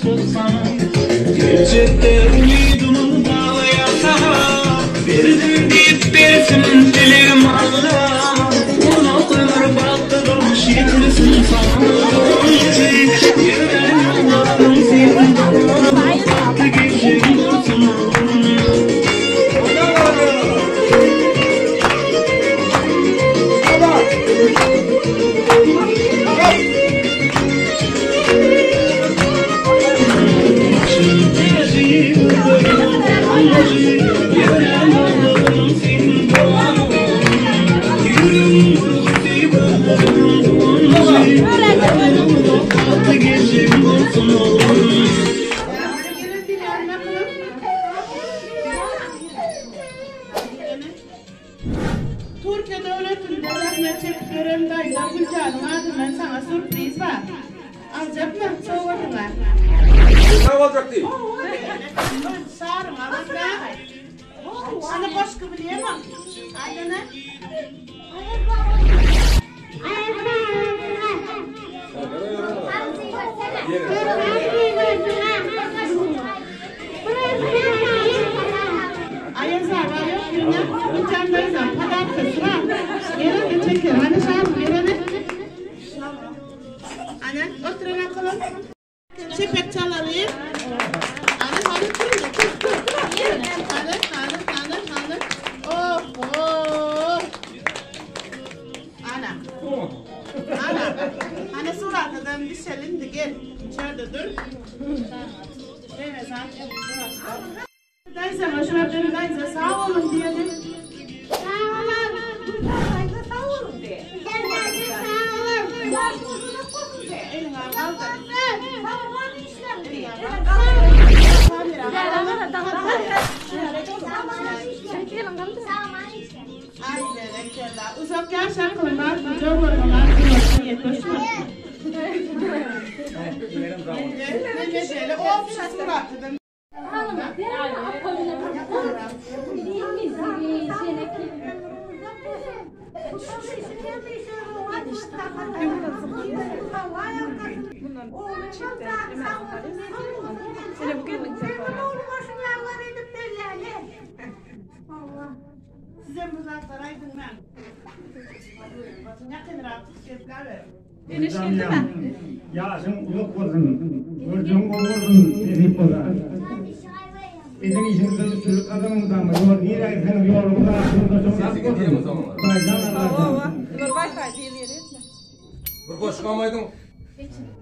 başlasan gerçekte umidunu bağlayasam birdim deyip dersin dilerim Allah onu ömür baktırmış yetirsin sana yerden yollarım senin tatlı geçim olsun. Türkiye Devleti'nde zahmet çekip gören dayzasyndan'ın ardından sana sürpriz var. Alacak mı? Sovgady var. Ne olacak değil? Sarım alacak. Sana başka bileyemem. Hadi ne? Ayazar var yok yine. Bir tane dayzam. Kadar kısra. Yere geçeker. Hani sarım yere ne? Ana oturun akalım. Sepet çalarıyım. Ana hadi kırdı. Hadi. Oh. Ana. Hani suratından bir selindi gel. İçeride dur. Evet zaten suratından. Dayzama şuna benim dayza sağ olun diyelim. Sağ olun. Dayza sağ olun de. Sen dayza sağ olun. Sağ olun de. Elin ağabey. Sağ olun işlem de. Aynen inşallah. Uzak yaşa kılmaz. Çok olmalar. Yetişmez. Ne şöyle o suratından. Size muzaffer aydın ben. Yakın rahatlık kepler verin. Yaşın uzak olsun, görcün olursun, nesip olsun. Sizin işinizde çocuk adamından mı? Yol niye ayırsanız yolunda şurada çok az olsun. Baycan Allah'ın. Bir boş kalmaydın. Geçin.